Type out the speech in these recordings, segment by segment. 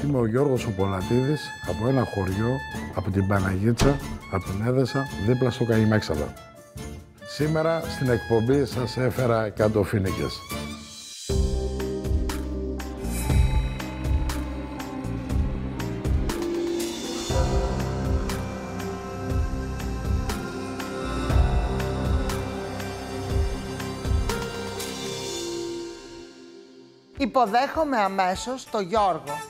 Είμαι ο Γιώργος ο Πολατίδης από ένα χωριό, από την Παναγίτσα, από την Έδεσα, δίπλα στο Καϊμάξαλα. Σήμερα στην εκπομπή σας έφερα 100 φοίνικες. Υποδέχομαι αμέσως τον Γιώργο.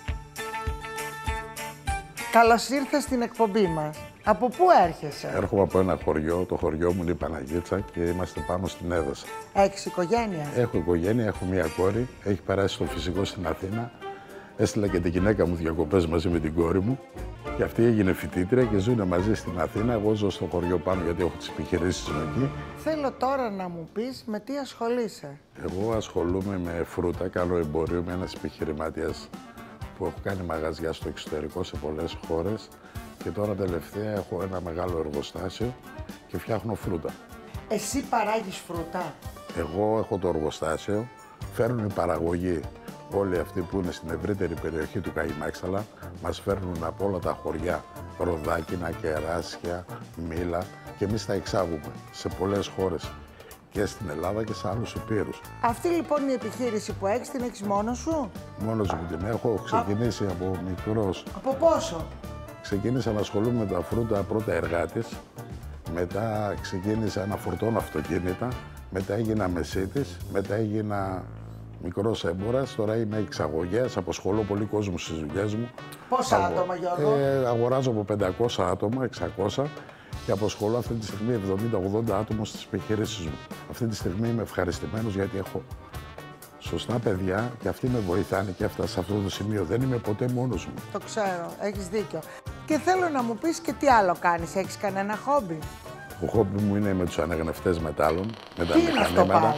Καλώς ήρθες στην εκπομπή μας. Από πού έρχεσαι? Έρχομαι από ένα χωριό, το χωριό μου είναι η Παναγίτσα και είμαστε πάνω στην Έδεσα. Έχεις οικογένεια? Έχω οικογένεια, έχω μία κόρη, έχει περάσει στο φυσικό στην Αθήνα. Έστειλα και τη γυναίκα μου διακοπές μαζί με την κόρη μου. Και αυτή έγινε φοιτήτρια και ζουν μαζί στην Αθήνα. Εγώ ζω στο χωριό πάνω γιατί έχω τις επιχειρήσεις μου εκεί. Θέλω τώρα να μου πεις με τι ασχολείσαι. Εγώ ασχολούμαι με φρούτα, κάνω εμπορίο, με ένας επιχειρηματίας που έχω κάνει μαγαζιά στο εξωτερικό σε πολλές χώρες. Και τώρα τελευταία έχω ένα μεγάλο εργοστάσιο και φτιάχνω φρούτα. Εσύ παράγεις φρούτα? Εγώ έχω το εργοστάσιο, φέρνουν η παραγωγή. Όλοι αυτοί που είναι στην ευρύτερη περιοχή του Καϊμάξαλα μας φέρνουν από όλα τα χωριά ροδάκινα, κεράσια, μήλα και εμείς τα εξάγουμε σε πολλές χώρες και στην Ελλάδα και σε άλλους υπήρους. Αυτή λοιπόν η επιχείρηση που έχεις, την έχεις μόνος σου? Μόνος μου την έχω ξεκινήσει από μικρός. Από πόσο? Ξεκίνησα να ασχολούμαι με τα φρούτα πρώτα εργάτης, μετά ξεκίνησα να φορτώνω αυτοκίνητα, μετά έγινα μεσίτης, μετά έγινα μικρός έμπορας, τώρα είμαι εξαγωγέας, απασχολώ πολύ κόσμο στις δουλειές μου. Πόσα άτομα, Γιώργο? Αγοράζω από 500 άτομα, 600 και απασχολώ αυτή τη στιγμή 70-80 άτομα στις επιχειρήσεις μου. Αυτή τη στιγμή είμαι ευχαριστημένος γιατί έχω σωστά παιδιά και αυτοί με βοηθάνε και έφτασα σε αυτό το σημείο. Δεν είμαι ποτέ μόνος μου. Το ξέρω, έχεις δίκιο. Και θέλω να μου πεις και τι άλλο κάνεις, έχεις κανένα χόμπι? Το χόμπι μου είναι με τους αναγνευτές μετάλλων, με τα τι είναι αυτό πάλι?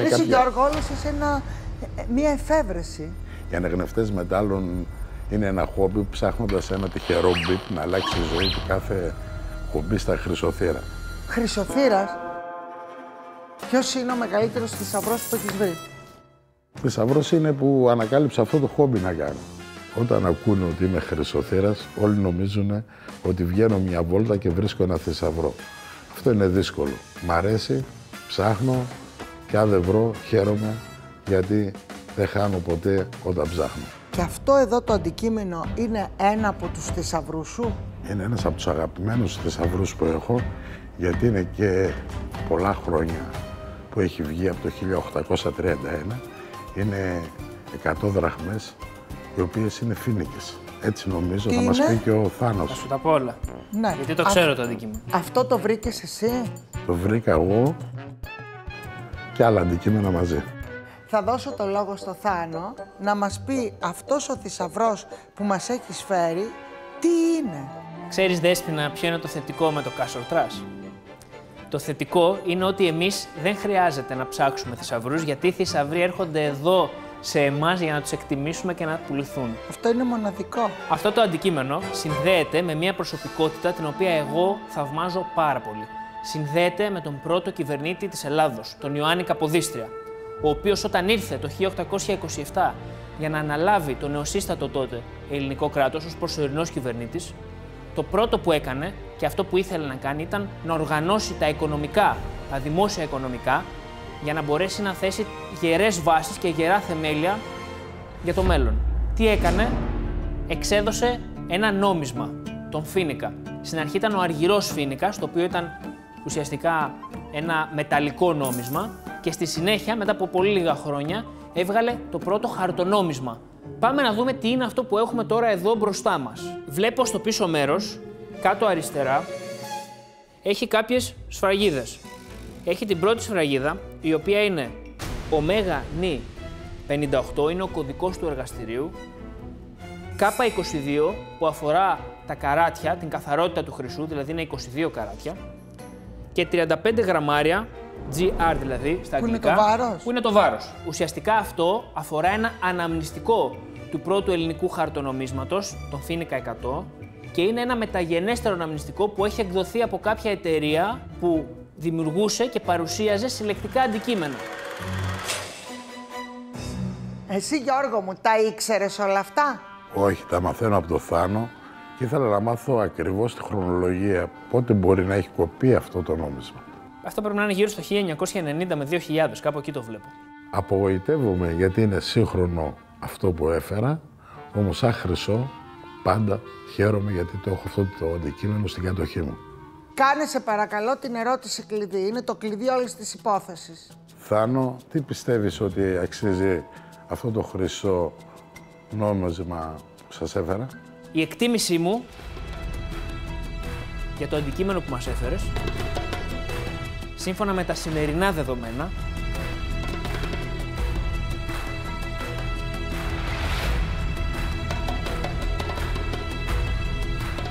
Εσύ Γιώργο, όλος είσαι μία εφεύρεση. Οι αναγνευτές μετάλλων είναι ένα χόμπι ψάχνοντας ένα τυχερό μπιτ να αλλάξει η ζωή του κάθε χομπί στα Χρυσοθύρα. Χρυσοθύρας? Ποιος είναι ο μεγαλύτερος θησαυρός που έχεις βρει? Θησαυρός είναι που ανακάλυψα αυτό το χόμπι να κάνω. Όταν ακούνε ότι είμαι Χρυσοθύρας, όλοι νομίζουν ότι βγαίνω μια βόλτα και βρίσκω ένα θησαυρό. Αυτό είναι δύσκολο. Μ' αρέσει, ψάχνω και αν δεν βρω, χαίρομαι γιατί δεν χάνω ποτέ όταν ψάχνω. Και αυτό εδώ το αντικείμενο είναι ένα από τους θησαυρούς σου? Είναι ένας από τους αγαπημένους θησαυρούς που έχω, γιατί είναι και πολλά χρόνια που έχει βγει από το 1831. Είναι 100 δραχμές, οι οποίες είναι φοίνικες. Έτσι νομίζω θα μας πει και ο Θάνος. Θα σου τα πω όλα. Ναι. Γιατί το ξέρω το αντικείμενο. Αυτό το βρήκες εσύ? Το βρήκα εγώ και άλλα αντικείμενα μαζί. Θα δώσω το λόγο στο Θάνο να μας πει αυτός ο θησαυρός που μας έχεις φέρει, τι είναι? Ξέρεις, Δέσποινα, ποιο είναι το θετικό με το Castle Trash? Το θετικό είναι ότι εμείς δεν χρειάζεται να ψάξουμε θησαυρούς, γιατί οι θησαυροί έρχονται εδώ σε εμάς για να τους εκτιμήσουμε και να πουληθούν. Αυτό είναι μοναδικό. Αυτό το αντικείμενο συνδέεται με μια προσωπικότητα την οποία εγώ θαυμάζω πάρα πολύ. Συνδέεται με τον πρώτο κυβερνήτη της Ελλάδος, τον Ιωάννη Καποδίστρια, ο οποίος όταν ήρθε το 1827 για να αναλάβει το νεοσύστατο τότε ελληνικό κράτος ως προσωρινός κυβερνήτης, το πρώτο που έκανε και αυτό που ήθελε να κάνει ήταν να οργανώσει τα οικονομικά, τα δημόσια οικονομικά, για να μπορέσει να θέσει γερές βάσεις και γερά θεμέλια για το μέλλον. Τι έκανε? Εξέδωσε ένα νόμισμα, τον φοίνικα. Στην αρχή ήταν ο αργυρός φοίνικας, το οποίο ήταν ουσιαστικά ένα μεταλλικό νόμισμα και στη συνέχεια, μετά από πολύ λίγα χρόνια, έβγαλε το πρώτο χαρτονόμισμα. Πάμε να δούμε τι είναι αυτό που έχουμε τώρα εδώ μπροστά μας. Βλέπω στο πίσω μέρος, κάτω αριστερά, έχει κάποιες σφραγίδες. Έχει την πρώτη σφραγίδα, η οποία είναι ΟΜΕΓΑ-ΝΙ 58, είναι ο κωδικός του εργαστηρίου. K22, που αφορά τα καράτια, την καθαρότητα του χρυσού, δηλαδή είναι 22 καράτια. Και 35 γραμμάρια, GR δηλαδή, στα αγγλικά. Που είναι το βάρος. Που είναι το βάρος. Ουσιαστικά αυτό αφορά ένα αναμνηστικό του πρώτου ελληνικού χαρτονομίσματος, τον Φοίνικα 100, και είναι ένα μεταγενέστερο αναμνηστικό που έχει εκδοθεί από κάποια εταιρεία που δημιουργούσε και παρουσίαζε συλλεκτικά αντικείμενα. Εσύ, Γιώργο μου, τα ήξερες όλα αυτά? Όχι, τα μαθαίνω από το Θάνο και ήθελα να μάθω ακριβώς τη χρονολογία. Πότε μπορεί να έχει κοπεί αυτό το νόμισμα. Αυτό πρέπει να είναι γύρω στο 1990 με 2000, κάπου εκεί το βλέπω. Απογοητεύομαι γιατί είναι σύγχρονο αυτό που έφερα, όμως σαν χρυσό πάντα χαίρομαι γιατί το έχω αυτό το αντικείμενο στην κατοχή μου. Κάνε σε παρακαλώ την ερώτηση κλειδί. Είναι το κλειδί όλης της υπόθεσης. Θάνο, τι πιστεύεις ότι αξίζει αυτό το χρυσό νόμισμα που σας έφερα? Η εκτίμησή μου για το αντικείμενο που μας έφερες, σύμφωνα με τα σημερινά δεδομένα,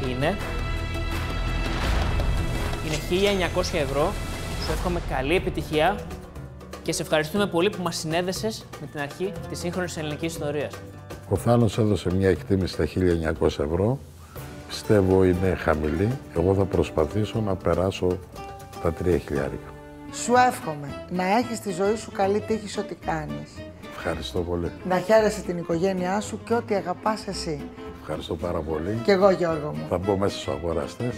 είναι 1.900 ευρώ. Σου εύχομαι καλή επιτυχία και σε ευχαριστούμε πολύ που μας συνέδεσες με την αρχή της σύγχρονης ελληνικής ιστορίας. Ο Θάνος έδωσε μια εκτίμηση στα 1.900 ευρώ. Πιστεύω είναι χαμηλή. Εγώ θα προσπαθήσω να περάσω τα 3.000. Σου εύχομαι να έχεις τη ζωή σου καλή τύχη σε ό,τι κάνεις. Ευχαριστώ πολύ. Να χαίρεσαι την οικογένειά σου και ό,τι αγαπάς εσύ. Ευχαριστώ πάρα πολύ. Κι εγώ, Γιώργο μου. Θα μπω μέσα στους αγοραστές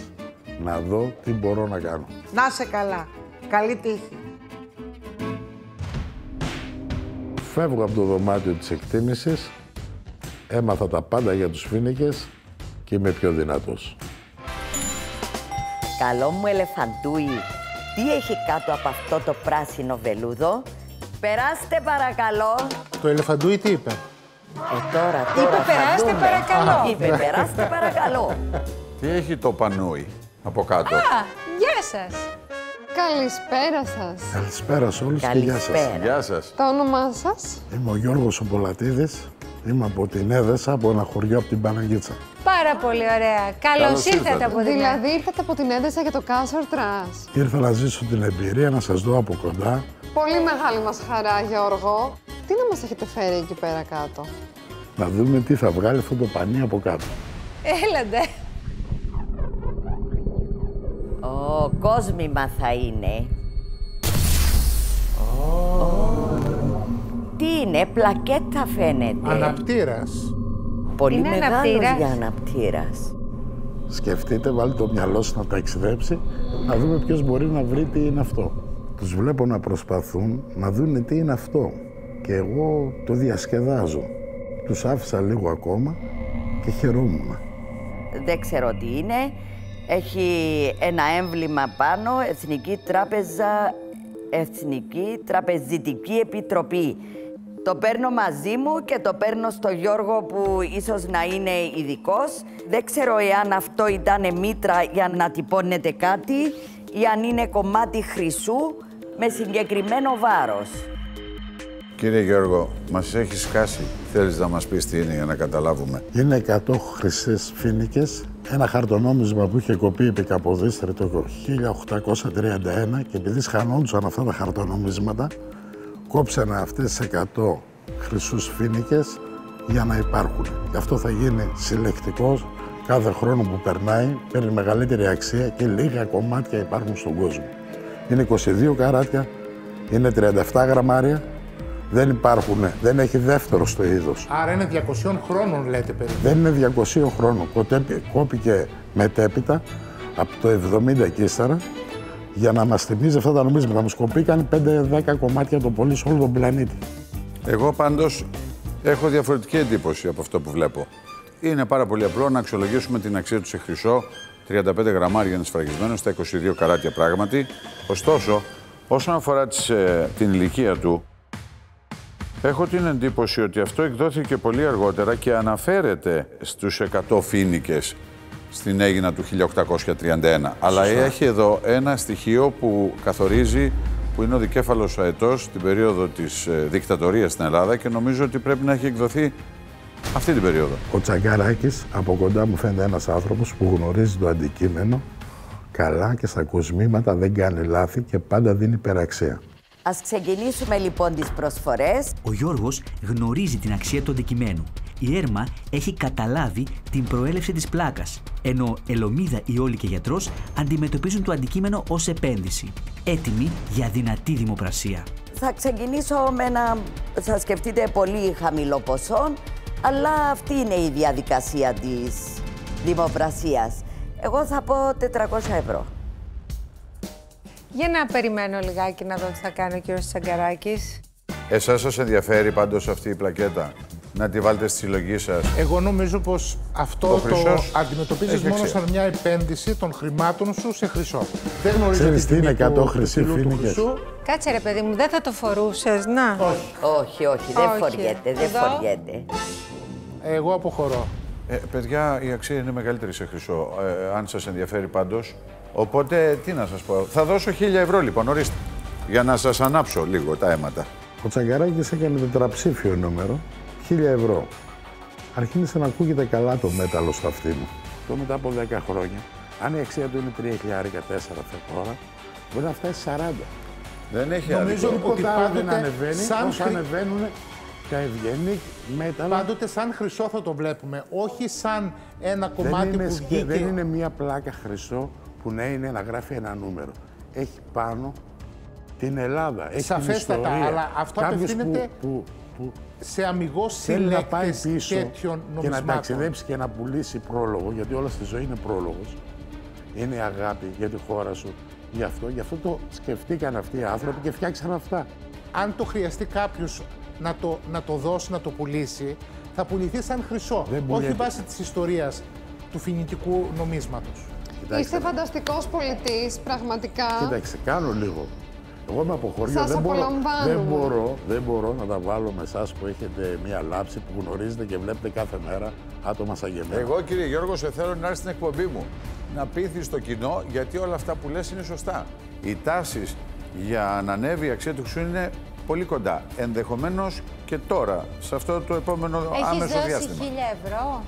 να δω τι μπορώ να κάνω. Να είσαι καλά. Καλή τύχη. Φεύγω από το δωμάτιο της εκτίμησης. Έμαθα τα πάντα για τους φοίνικες και είμαι πιο δυνατός. Καλό μου ελεφαντούι, τι έχει κάτω από αυτό το πράσινο βελούδο? Περάστε παρακαλώ. Το ελεφαντούι τι είπε? Τώρα Είπε θα περάστε δούμε. παρακαλώ. Είπε περάστε παρακαλώ. Τι έχει το πανούι από κάτω? Α, γεια σας. Καλησπέρα σας. Καλησπέρα σε όλους και γεια σας. Καλησπέρα. Γεια σας. Το όνομά σας? Είμαι ο Γιώργος ο Πολατίδης. Είμαι από την Έδεσα, από ένα χωριό από την Παναγίτσα. Πάρα πολύ ωραία. Καλώς Καλώς ήρθατε ήρθατε. από την Δηλαδή ήρθατε από την Έδεσα για το Κάσορ Τρας. Ήρθα να ζήσω την εμπειρία, να σας δω από κοντά. Πολύ μεγάλη μας χαρά, Γιώργο. Τι να μας έχετε φέρει εκεί πέρα κάτω? Να δούμε τι θα βγάλει αυτό το πανί από κάτω. Έλαντε. Ο κόσμημα θα είναι. Τι είναι, πλακέτα φαίνεται. Αναπτήρας. Πολύ Είναι μεγάλος αναπτήρας. για αναπτήρας. Σκεφτείτε, βάλτε το μυαλό σας να ταξιδέψει, να δούμε ποιος μπορεί να βρει τι είναι αυτό. Τους βλέπω να προσπαθούν να δουν τι είναι αυτό. Και εγώ το διασκεδάζω. Τους άφησα λίγο ακόμα και χαιρόμουν. Δεν ξέρω τι είναι. Έχει ένα έμβλημα πάνω, Εθνική Τραπεζιτική Επιτροπή. Το παίρνω μαζί μου και το παίρνω στο Γιώργο που ίσως να είναι ειδικός. Δεν ξέρω εάν αυτό ήταν μήτρα για να τυπώνετε κάτι ή αν είναι κομμάτι χρυσού με συγκεκριμένο βάρος. Κύριε Γιώργο, μας έχει σκάσει. Θέλεις να μας πεις τι είναι για να καταλάβουμε? Είναι 100 χρυσές φοίνικες, ένα χαρτονόμισμα που είχε κοπεί επί Καποδίστρη το 1831 και επειδή σχανόντουσαν αυτά τα χαρτονομίσματα, κόψανε αυτές τις 100 χρυσούς φοίνικες για να υπάρχουν. Γι' αυτό θα γίνει συλλεκτικός, κάθε χρόνο που περνάει παίρνει μεγαλύτερη αξία και λίγα κομμάτια υπάρχουν στον κόσμο. Είναι 22 καράτια, είναι 37 γραμμάρια. Δεν υπάρχουν, δεν έχει δεύτερο στο είδος. Άρα είναι 200 χρόνων, λέτε περίπου. Δεν είναι 200 χρόνων. Κόπηκε μετέπειτα από το 70 και ύστερα για να μας θυμίζει αυτά τα νομίσματα. Μας κοπήκαν 5-10 κομμάτια το πολύ σε όλο τον πλανήτη. Εγώ πάντως έχω διαφορετική εντύπωση από αυτό που βλέπω. Είναι πάρα πολύ απλό να αξιολογήσουμε την αξία του σε χρυσό. 35 γραμμάρια είναι σφραγισμένο στα 22 καράτια πράγματι. Ωστόσο, όσον αφορά την ηλικία του, έχω την εντύπωση ότι αυτό εκδόθηκε πολύ αργότερα και αναφέρεται στους 100 φοίνικες στην Αίγινα του 1831. Αλλά έχει εδώ ένα στοιχείο που καθορίζει, που είναι ο δικέφαλος αετός στην περίοδο της δικτατορίας στην Ελλάδα και νομίζω ότι πρέπει να έχει εκδοθεί αυτή την περίοδο. Ο Τσαγκαράκης, από κοντά μου φαίνεται ένας άνθρωπος που γνωρίζει το αντικείμενο καλά και στα κοσμήματα δεν κάνει λάθη και πάντα δίνει υπεραξία. Ας ξεκινήσουμε λοιπόν τις προσφορές. Ο Γιώργος γνωρίζει την αξία του αντικειμένου. Η Έρμα έχει καταλάβει την προέλευση της πλάκας, ενώ Ελωμίδα, η Όλη και Γιατρός αντιμετωπίζουν το αντικείμενο ως επένδυση, έτοιμοι για δυνατή δημοπρασία. Θα ξεκινήσω με ένα, θα σκεφτείτε πολύ χαμηλό ποσό, Αλλά αυτή είναι η διαδικασία της δημοπρασίας. Εγώ θα πω 400 ευρώ. Για να περιμένω λιγάκι να δω τι θα κάνει ο κύριος Τσαγκαράκης. Εσάς σας ενδιαφέρει πάντως αυτή η πλακέτα, να τη βάλετε στη συλλογή σας? Εγώ νομίζω πως αυτό το αντιμετωπίζεις μόνο σαν μια επένδυση των χρημάτων σου σε χρυσό. Δεν γνωρίζω Ξέρεις τι είναι 100 χρυσοί φοίνικες? Κάτσε ρε παιδί μου, δεν θα το φορούσες, να. Όχι, δεν φοριέται, δεν φοριέται. Εγώ αποχωρώ. Παιδιά, η αξία είναι μεγαλύτερη σε χρυσό, αν σας ενδιαφέρει πάντως. Οπότε, τι να σας πω, θα δώσω 1.000 ευρώ λοιπόν, ορίστε, για να σας ανάψω λίγο τα αίματα. Ο Τσαγκαράκης έκανε τετραψήφιο νούμερο, 1.000 ευρώ. Αρχίνησε να ακούγεται καλά το μέταλλο στο αυτί μου. Το μετά από 10 χρόνια, αν η αξία του είναι 3.000-4 τώρα, μπορεί να φτάσει 40. Δεν έχει νομίζω άδικο. ότι δεν ανεβαίνει, όσο ανεβαίνουν τα ευγενή μέταλλα. Πάντοτε σαν χρυσό θα το βλέπουμε, όχι σαν ένα κομμάτι που βγήκε. Δεν είναι μία πλάκα χρυσό που να γράφει ένα νούμερο. Έχει πάνω την Ελλάδα, έχει σαφέστατα, την ιστορία. αλλά αυτό απευθύνεται σε αμιγώς συλλέκτες τέτοιων νομισμάτων. Και να ταξιδέψει και να πουλήσει πρόλογο, γιατί όλα στη ζωή είναι πρόλογος. Είναι η αγάπη για τη χώρα σου. Γι' αυτό το σκεφτήκαν αυτοί οι άνθρωποι και φτιάξαν αυτά. Αν το χρειαστεί κάποιος να το δώσει, να το πουλήσει, θα πουληθεί σαν χρυσό. Όχι βάσει της ιστορίας του φοινικικού νομίσματος. Είστε φανταστικός πολιτής, πραγματικά. Κοίταξε, κάνω λίγο. Εγώ είμαι από χωριό, Σας δεν μπορώ να τα βάλω με εσάς που έχετε μία λάψη που γνωρίζετε και βλέπετε κάθε μέρα άτομα σαν και εμένα. Εγώ, κύριε Γιώργο, σε θέλω να έρθει στην εκπομπή μου. Να πείθεις το κοινό, γιατί όλα αυτά που λες είναι σωστά. Οι τάσεις για να ανέβει η αξία του χρυσού είναι πολύ κοντά. Ενδεχομένως και τώρα, σε αυτό το επόμενο άμεσο διάστημα. Έχεις δώσει 1.000 ευρώ?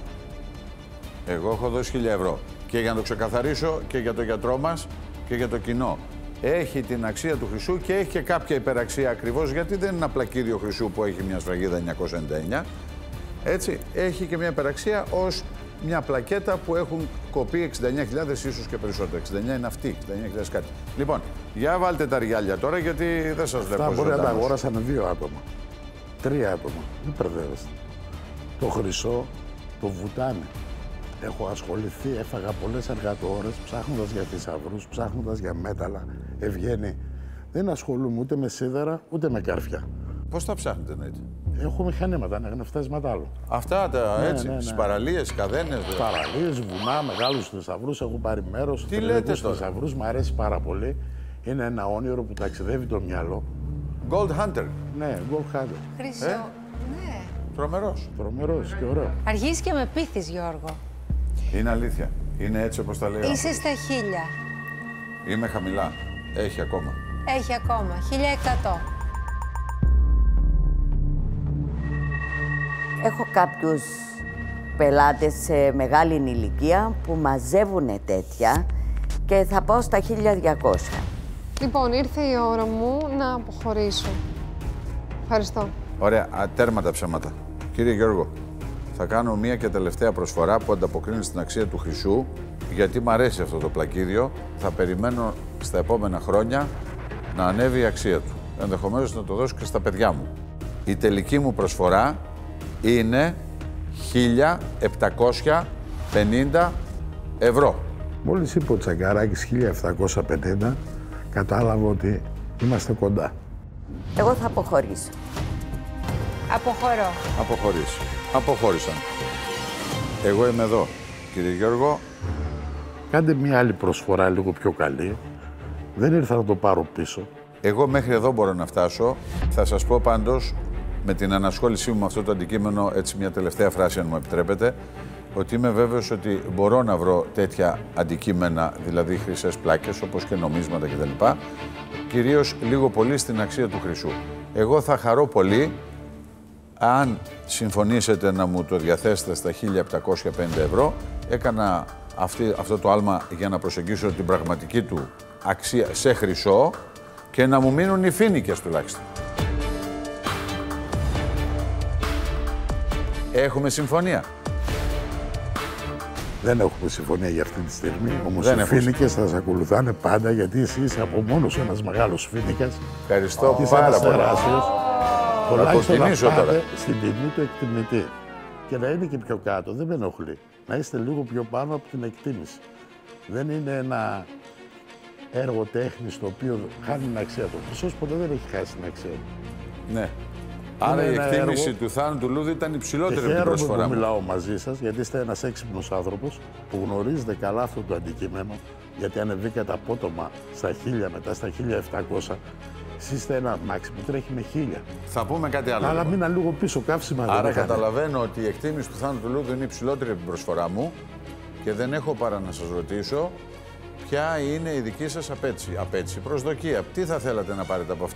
Εγώ έχω δώσει 1.000 ευρώ. Και για να το ξεκαθαρίσω και για το γιατρό μας και για το κοινό. Έχει την αξία του χρυσού και έχει και κάποια υπεραξία ακριβώς, γιατί δεν είναι ένα πλακίδιο χρυσού που έχει μια σφραγίδα 999. Έτσι, έχει και μια υπεραξία ως μια πλακέτα που έχουν κοπεί 69.000 ίσως και περισσότερα. 69 είναι αυτή, 69.000 κάτι. Λοιπόν, για βάλτε τα ριάλια τώρα, γιατί δεν σας βλέπω. Αυτά μπορεί να τα αγόρασαν 2 άτομα, 3 άτομα. Μην μπερδεύεστε. Το χρυσό το βουτάνε. Έχω ασχοληθεί, έφαγα πολλές εργατόρες ψάχνοντας για θησαυρούς, ψάχνοντας για μέταλλα. Ευγένει. Δεν ασχολούμαι ούτε με σίδερα ούτε με καρφιά. Πώς τα ψάχνετε εννοείται? Έχω μηχανήματα, αναγνευτές μετάλλου. Αυτά τα έτσι, στις παραλίες, καδένες. Παραλίες, βουνά, μεγάλους θησαυρούς. Έχω πάρει μέρος. Τι λέτε τώρα? Θησαυρούς μου αρέσει πάρα πολύ. Είναι ένα όνειρο που ταξιδεύει το μυαλό. Gold Hunter. Ναι, Gold Hunter. Χρυσό. Ναι. Τρομερός. Τρομερός και ωραίο. Αργείς και με πείθεις, Γιώργο. Είναι αλήθεια. Είναι έτσι όπως τα λέω. Είσαι στα 1.000. Είμαι χαμηλά. Έχει ακόμα. Έχει ακόμα. 1.100. Έχω κάποιους πελάτες σε μεγάλη ηλικία που μαζεύουν τέτοια και θα πάω στα 1.200. Λοιπόν, ήρθε η ώρα μου να αποχωρήσω. Ευχαριστώ. Ωραία, τέρμα τα ψέματα. Κύριε Γιώργο, θα κάνω μία και τελευταία προσφορά που ανταποκρίνει στην αξία του χρυσού, γιατί μου αρέσει αυτό το πλακίδιο. Θα περιμένω στα επόμενα χρόνια να ανέβει η αξία του. Ενδεχομένως να το δώσω και στα παιδιά μου. Η τελική μου προσφορά είναι 1.750 ευρώ. Μόλις είπε ο Τσαγκαράκης 1.750, κατάλαβα ότι είμαστε κοντά. Εγώ θα αποχωρήσω. Αποχωρώ. Αποχώρησαν. Εγώ είμαι εδώ, κύριε Γιώργο. Κάντε μια άλλη προσφορά λίγο πιο καλή. Δεν ήρθα να το πάρω πίσω. Εγώ μέχρι εδώ μπορώ να φτάσω. Θα σας πω πάντως, με την ανασχόλησή μου με αυτό το αντικείμενο, έτσι μια τελευταία φράση αν μου επιτρέπετε, ότι είμαι βέβαιος ότι μπορώ να βρω τέτοια αντικείμενα, δηλαδή χρυσές πλάκες, όπως και νομίσματα κτλ. Κυρίως λίγο πολύ στην αξία του χρυσού. Εγώ θα χαρώ πολύ αν συμφωνήσετε να μου το διαθέσετε στα 1.750 ευρώ. Έκανα αυτό το άλμα για να προσεγγίσω την πραγματική του αξία σε χρυσό και να μου μείνουν οι φοίνικες τουλάχιστον. Έχουμε συμφωνία? Δεν έχουμε συμφωνία για αυτή τη στιγμή, όμως οι φοίνικες θα σας ακολουθάνε πάντα, γιατί εσύ είσαι από μόνος ένας μεγάλος φοίνικας. Ευχαριστώ πάρα πολύ. Τουλάχιστον να κοκκινήσω πάτε τώρα στην τιμή του εκτιμητή. Και να είναι και πιο κάτω, δεν με ενοχλεί. Να είστε λίγο πιο πάνω από την εκτίμηση. Δεν είναι ένα έργο τέχνης το οποίο χάνει την αξία του. Ίσως ποτέ δεν έχει χάσει την αξία του. Ναι. Άρα η εκτίμηση του Θάνου του Λούδη ήταν υψηλότερη από την προσφορά μου. Χαίρομαι που μιλάω μαζί σας, γιατί είστε ένας έξυπνος άνθρωπος που γνωρίζετε καλά αυτό το αντικείμενο, γιατί ανεβήκατε απότομα στα 1000, μετά στα 1700. Εσείς είστε ένα μάξι που τρέχει με 1000. Θα πούμε κάτι άλλο. Αλλά μείνα λίγο πίσω, καύσιμα. Άρα καταλαβαίνω ότι η εκτίμηση του Θάνου του Λούδη είναι υψηλότερη από την προσφορά μου και δεν έχω παρά να σας ρωτήσω ποια είναι η δική σας απέτηση, προσδοκία. Τι θα θέλατε να πάρετε από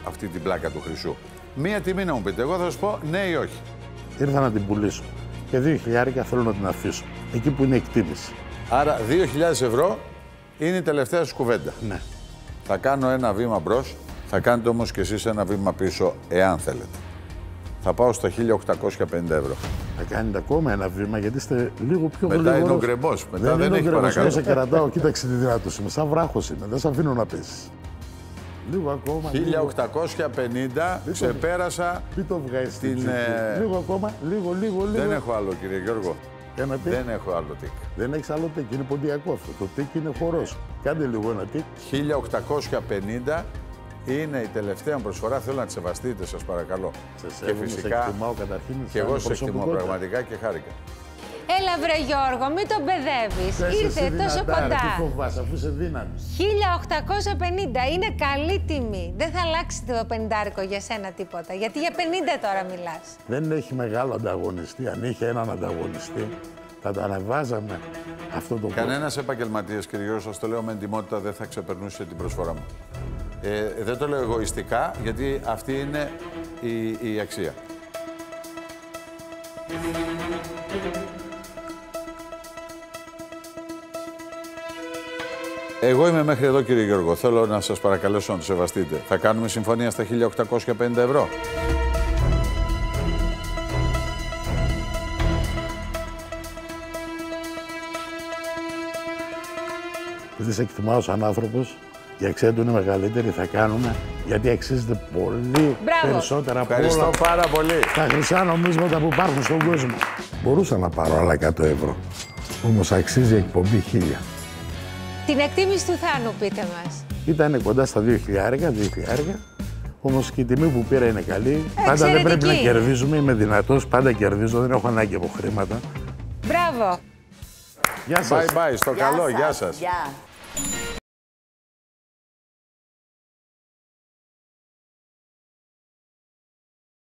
αυτή την πλάκα του χρυσού. Μία τιμή να μου πείτε. Εγώ θα σας πω ναι ή όχι. Ήρθα να την πουλήσω. Και 2.000 θέλω να την αφήσω. Εκεί που είναι εκτίμηση. Άρα 2.000 ευρώ είναι η τελευταία σας κουβέντα. Ναι. Θα κάνω ένα βήμα μπρος, θα κάνετε όμως και εσείς ένα βήμα πίσω, εάν θέλετε. Θα πάω στα 1.850 ευρώ. Θα κάνετε ακόμα ένα βήμα, γιατί είστε λίγο πιο γρήγορος. Μετά είναι ο γκρεμπός. Μετά δεν έχει παρακαλώ. Εγώ σε κρατάω, κοίταξε τη δυνατότητα. Είμαι σαν βράχος είμαι, δεν σε αφήνω να πέσεις. Λίγο ακόμα. 1.850, ξεπέρασα. Μην το βγάζεις λίγο ακόμα, λίγο. Δεν έχω άλλο, κύριε Γιώργο. Ένα τικ. Δεν έχω άλλο τικ. Δεν έχεις άλλο τικ, είναι ποντιακό αυτό. Το τικ είναι χορός. Κάντε λίγο ένα τικ. 1.850 είναι η τελευταία προσφορά. Θέλω να τη σεβαστείτε, σας παρακαλώ. Και φυσικά. Σε εκτιμάω καταρχήν. Και εγώ σε εκτιμώ πραγματικά και χάρηκα. Έλα βρε Γιώργο, μην τον παιδεύεις. Ήρθε τόσο κοντά. Τι φοβάσαι, αφού είσαι δύναμη. 1.850 είναι καλή τιμή. Δεν θα αλλάξει το 50 για σένα τίποτα. Γιατί για 50 τώρα μιλάς. Δεν έχει μεγάλο ανταγωνιστή. Αν είχε έναν ανταγωνιστή, θα τα ανεβάζαμε αυτό το πράγμα. Κανένας επαγγελματίας, κύριε Γιώργο, σας το λέω με εντιμότητα, δεν θα ξεπερνούσε την προσφορά μου. Δεν το λέω εγωιστικά, γιατί αυτή είναι η αξία. Εγώ είμαι μέχρι εδώ, κύριε Γιώργο. Θέλω να σας παρακαλέσω να το σεβαστείτε. Θα κάνουμε συμφωνία στα 1.850 ευρώ. Δεν σε εκτιμάω σαν άνθρωπος, η αξία του είναι μεγαλύτερη, θα κάνουμε, γιατί αξίζεται πολύ περισσότερα από όλα. Ευχαριστώ πάρα πολύ. Τα χρυσά νομίσματα που υπάρχουν στον κόσμο. Μπορούσα να πάρω άλλα 100 ευρώ, όμως αξίζει η εκπομπή 1.000. Την εκτίμηση του Θάνου, πείτε μας. Ήταν κοντά στα 2.000, όμως και η τιμή που πήρα είναι καλή. Πάντα δεν πρέπει να κερδίζουμε, είμαι δυνατός, πάντα κερδίζω, δεν έχω ανάγκη από χρήματα. Μπράβο. Γεια σας. Bye bye, στο καλό, γεια σας. Γεια.